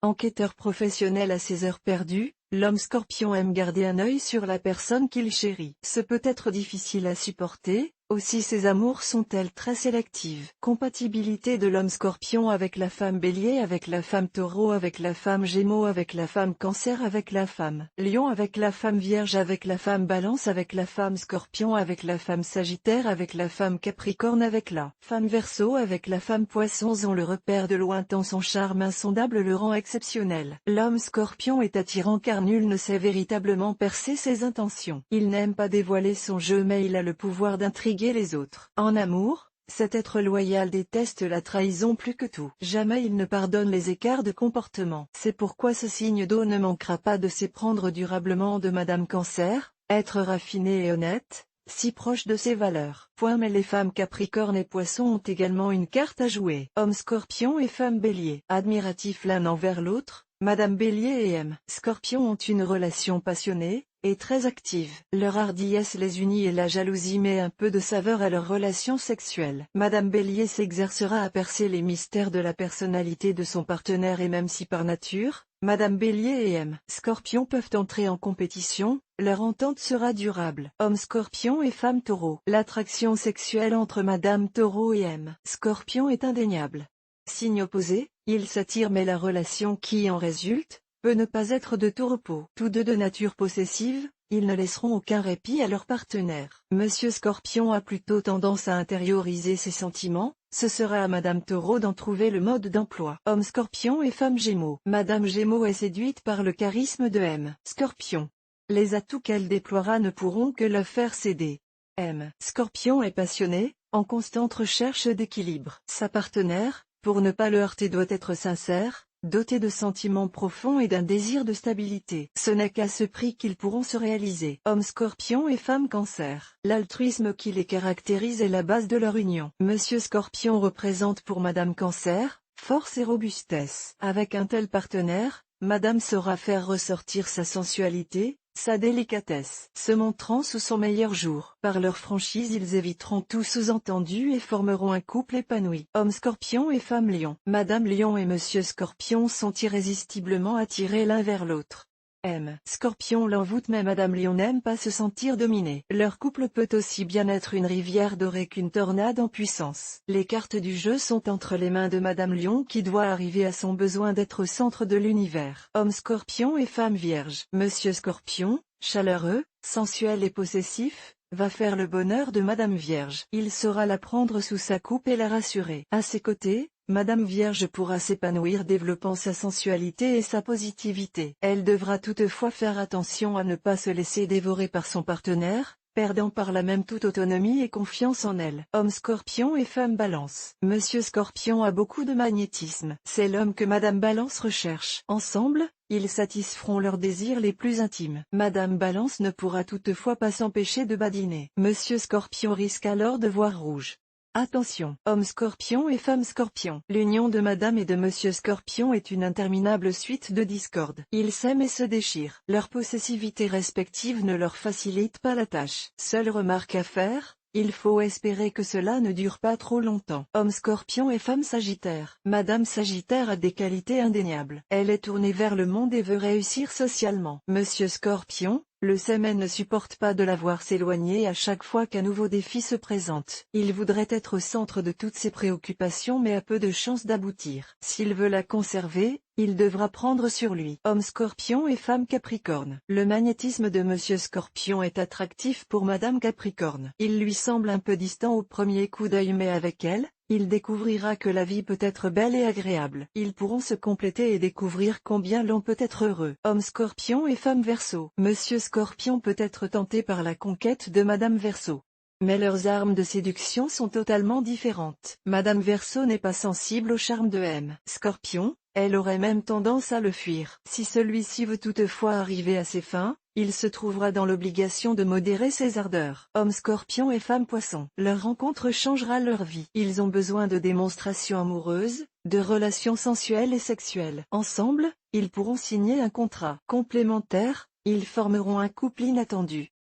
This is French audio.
Enquêteur professionnel à ses heures perdues, l'homme Scorpion aime garder un œil sur la personne qu'il chérit. Ce peut être difficile à supporter, aussi ses amours sont-elles très sélectives. Compatibilité de l'homme Scorpion avec la femme Bélier, avec la femme Taureau, avec la femme Gémeaux, avec la femme Cancer, avec la femme Lion, avec la femme Vierge, avec la femme Balance, avec la femme Scorpion, avec la femme Sagittaire, avec la femme Capricorne, avec la femme Verseau, avec la femme Poissons. On le repère de loin tant son charme insondable le rend exceptionnel. L'homme Scorpion est attirant car nul ne sait véritablement percer ses intentions. Il n'aime pas dévoiler son jeu mais il a le pouvoir d'intriguer les autres. En amour, cet être loyal déteste la trahison plus que tout. Jamais il ne pardonne les écarts de comportement. C'est pourquoi ce signe d'eau ne manquera pas de s'éprendre durablement de Madame Cancer, être raffiné et honnête, si proche de ses valeurs. Mais les femmes Capricorne et Poisson ont également une carte à jouer. Homme Scorpion et femme Bélier. Admiratifs l'un envers l'autre, Madame Bélier et M. Scorpion ont une relation passionnée et très active. Leur hardiesse les unit et la jalousie met un peu de saveur à leur relation sexuelle. Madame Bélier s'exercera à percer les mystères de la personnalité de son partenaire et même si par nature, Madame Bélier et M. Scorpion peuvent entrer en compétition, leur entente sera durable. Homme Scorpion et femme Taureau. L'attraction sexuelle entre Madame Taureau et M. Scorpion est indéniable. Signe opposé, ils s'attirent mais la relation qui en résulte peut ne pas être de tout repos. Tous deux de nature possessive, ils ne laisseront aucun répit à leur partenaire. Monsieur Scorpion a plutôt tendance à intérioriser ses sentiments, ce sera à Madame Taureau d'en trouver le mode d'emploi. Homme Scorpion et femme Gémeaux. Madame Gémeaux est séduite par le charisme de M. Scorpion. Les atouts qu'elle déploiera ne pourront que le faire céder. M. Scorpion est passionné, en constante recherche d'équilibre. Sa partenaire, pour ne pas le heurter, doit être sincère, doté de sentiments profonds et d'un désir de stabilité. Ce n'est qu'à ce prix qu'ils pourront se réaliser. Homme Scorpion et femme Cancer. L'altruisme qui les caractérise est la base de leur union. Monsieur Scorpion représente pour Madame Cancer, force et robustesse. Avec un tel partenaire, Madame saura faire ressortir sa sensualité, sa délicatesse. Se montrant sous son meilleur jour. Par leur franchise ils éviteront tout sous-entendu et formeront un couple épanoui. Homme Scorpion et femme Lion. Madame Lion et Monsieur Scorpion sont irrésistiblement attirés l'un vers l'autre. M. Scorpion l'envoûte mais Madame Lion n'aime pas se sentir dominée. Leur couple peut aussi bien être une rivière dorée qu'une tornade en puissance. Les cartes du jeu sont entre les mains de Madame Lion qui doit arriver à son besoin d'être au centre de l'univers. Homme Scorpion et femme Vierge. Monsieur Scorpion, chaleureux, sensuel et possessif, va faire le bonheur de Madame Vierge. Il saura la prendre sous sa coupe et la rassurer. À ses côtés, Madame Vierge pourra s'épanouir développant sa sensualité et sa positivité. Elle devra toutefois faire attention à ne pas se laisser dévorer par son partenaire, perdant par là même toute autonomie et confiance en elle. Homme Scorpion et femme Balance. Monsieur Scorpion a beaucoup de magnétisme. C'est l'homme que Madame Balance recherche. Ensemble, ils satisferont leurs désirs les plus intimes. Madame Balance ne pourra toutefois pas s'empêcher de badiner. Monsieur Scorpion risque alors de voir rouge. Attention, homme Scorpion et femme Scorpion. L'union de Madame et de Monsieur Scorpion est une interminable suite de discordes. Ils s'aiment et se déchirent. Leur possessivité respective ne leur facilite pas la tâche. Seule remarque à faire, il faut espérer que cela ne dure pas trop longtemps. Homme Scorpion et femme Sagittaire. Madame Sagittaire a des qualités indéniables. Elle est tournée vers le monde et veut réussir socialement. Monsieur Scorpion, le sait mais ne supporte pas de la voir s'éloigner à chaque fois qu'un nouveau défi se présente. Il voudrait être au centre de toutes ses préoccupations mais a peu de chances d'aboutir. S'il veut la conserver, il devra prendre sur lui. Homme Scorpion et femme Capricorne. Le magnétisme de Monsieur Scorpion est attractif pour Madame Capricorne. Il lui semble un peu distant au premier coup d'œil mais avec elle, il découvrira que la vie peut être belle et agréable. Ils pourront se compléter et découvrir combien l'on peut être heureux. Homme Scorpion et femme Verseau. Monsieur Scorpion peut être tenté par la conquête de Madame Verseau. Mais leurs armes de séduction sont totalement différentes. Madame Verseau n'est pas sensible au charme de M. Scorpion, elle aurait même tendance à le fuir. Si celui-ci veut toutefois arriver à ses fins, il se trouvera dans l'obligation de modérer ses ardeurs. Homme Scorpion et femme Poisson. Leur rencontre changera leur vie. Ils ont besoin de démonstrations amoureuses, de relations sensuelles et sexuelles. Ensemble, ils pourront signer un contrat complémentaire, ils formeront un couple inattendu.